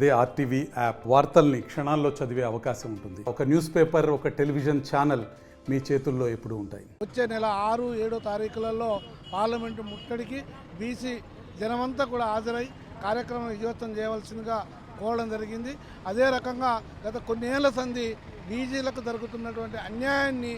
అదే RTV app వార్తల్ని క్షణాల్లో చదివే అవకాశం ఉంటుంది. ఒక న్యూస్ పేపర్, ఒక టెలివిజన్ ఛానల్ మీ చేతుల్లో ఎప్పుడూ ఉంటాయి. వచ్చే నెల 6, 7 తారీఖులలో పార్లమెంటు ముట్టడికి బీసీ జనమంతా కూడా హాజరై కార్యక్రమం విజయవంతం చేయవలసిందిగా కోరడం జరిగింది. అదే రకంగా గత కొన్నేళ్ల సంధి బీసీలకు జరుగుతున్నటువంటి అన్యాయాన్ని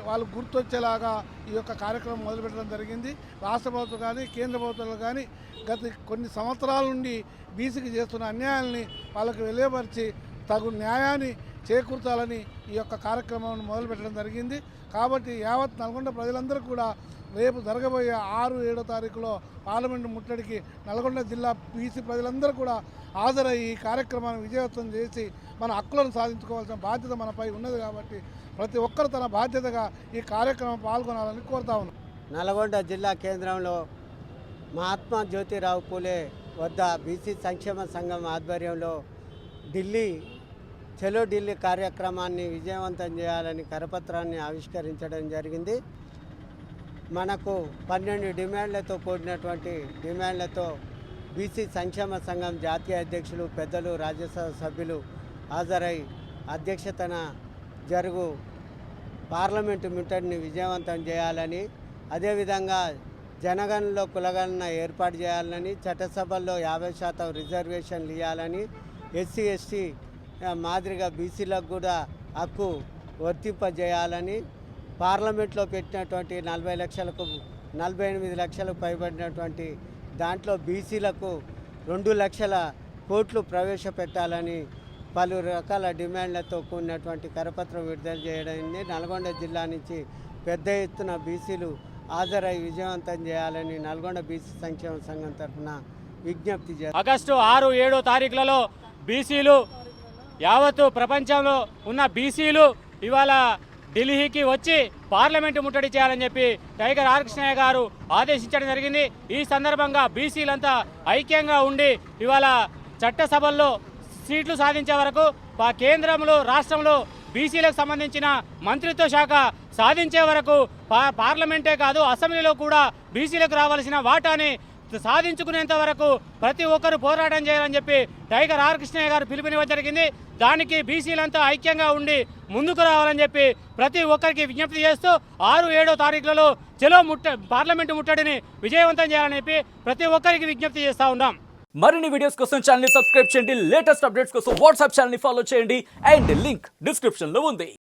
వాళ్ళు గుర్తొచ్చేలాగా ఈ యొక్క కార్యక్రమం మొదలుపెట్టడం జరిగింది. రాష్ట్ర ప్రభుత్వం కానీ కేంద్ర ప్రభుత్వాలు కానీ గత కొన్ని సంవత్సరాల నుండి బీసీకి చేస్తున్న అన్యాయాల్ని వాళ్ళకు వెలియపరిచి తగు న్యాయాన్ని చేకూర్చాలని ఈ యొక్క కార్యక్రమాన్ని మొదలుపెట్టడం జరిగింది. కాబట్టి యావత్ నల్గొండ ప్రజలందరూ కూడా రేపు జరగబోయే 6, 7 తారీఖులో పార్లమెంటు ముట్టడికి నల్గొండ జిల్లా బీసీ ప్రజలందరూ కూడా హాజరై ఈ కార్యక్రమాన్ని విజయవంతం చేసి మన హక్కులను సాధించుకోవాల్సిన బాధ్యత మనపై ఉన్నది. కాబట్టి ప్రతి ఒక్కరు తన బాధ్యతగా ఈ కార్యక్రమం పాల్గొనాలని కోరుతా ఉన్నాం. నల్గొండ జిల్లా కేంద్రంలో మహాత్మా జ్యోతిరావు పూలే వద్ద బీసీ సంక్షేమ సంఘం ఆధ్వర్యంలో చలో ఢిల్లీ కార్యక్రమాన్ని విజయవంతం చేయాలని కరపత్రాన్ని ఆవిష్కరించడం జరిగింది. మనకు 12 డిమాండ్లతో కూడినటువంటి డిమాండ్లతో బీసీ సంక్షేమ సంఘం జాతీయ అధ్యక్షులు పెద్దలు రాజ్యసభ సభ్యులు హాజరై అధ్యక్షతన జరుగు పార్లమెంటు ముట్టడిని విజయవంతం చేయాలని, అదేవిధంగా జనగణనలో కులగణన ఏర్పాటు చేయాలని, చట్టసభల్లో 50% రిజర్వేషన్లు ఇవ్వాలని, ఎస్సీ ఎస్టీ మాదిరిగా బీసీలకు కూడా హక్కు వర్తింపజేయాలని, పార్లమెంట్లో పెట్టినటువంటి 48 లక్షలకు పైబడినటువంటి దాంట్లో బీసీలకు 2 లక్షల కోట్లు ప్రవేశపెట్టాలని పలు రకాల డిమాండ్లతో కూడినటువంటి కరపత్రం విడుదల చేయడాన్ని నల్గొండ జిల్లా నుంచి పెద్ద ఎత్తున బీసీలు హాజరై విజయవంతం చేయాలని నల్గొండ బీసీ సంక్షేమ సంఘం తరఫున విజ్ఞప్తి చేస్తారు. ఆగస్టు 6, 7 తారీఖులలో బీసీలు యావత్తు ప్రపంచంలో ఉన్న బీసీలు ఇవాళ ఢిల్లీకి వచ్చి పార్లమెంటు ముట్టడి చేయాలని చెప్పి టైగర్ ఆర్ కృష్ణయ్య గారు ఆదేశించడం జరిగింది. ఈ సందర్భంగా బీసీలంతా ఐక్యంగా ఉండి ఇవాళ చట్టసభల్లో సీట్లు సాధించే వరకు కేంద్రంలో రాష్ట్రంలో బీసీలకు సంబంధించిన మంత్రిత్వ శాఖ సాధించే వరకు పార్లమెంటే కాదు అసెంబ్లీలో కూడా బీసీలకు రావాల్సిన వాటాని సాధించుకునేంత వరకు ప్రతి ఒక్కరు పోరాటం చేయాలని చెప్పి టైగర్ ఆర్ కృష్ణయ్య గారు పిలుపునివ్వడం జరిగింది. దానికి బీసీలంతా ఐక్యంగా ఉండి ముందుకు రావాలని చెప్పి ప్రతి ఒక్కరికి విజ్ఞప్తి చేస్తూ 6, 7 తారీఖులలో పార్లమెంటు ముట్టడిని విజయవంతం చేయాలని చెప్పి ప్రతి ఒక్కరికి విజ్ఞప్తి చేస్తూ ఉన్నాం. మరిన్ని వీడియోస్ కోసం ఛానల్ ని సబ్స్క్రైబ్ చేయండి. లేటెస్ట్ అప్డేట్స్ కోసం వాట్సాప్ ఛానల్ ని ఫాలో చేయండి. అండ్ లింక్ డిస్క్రిప్షన్ లో ఉంది.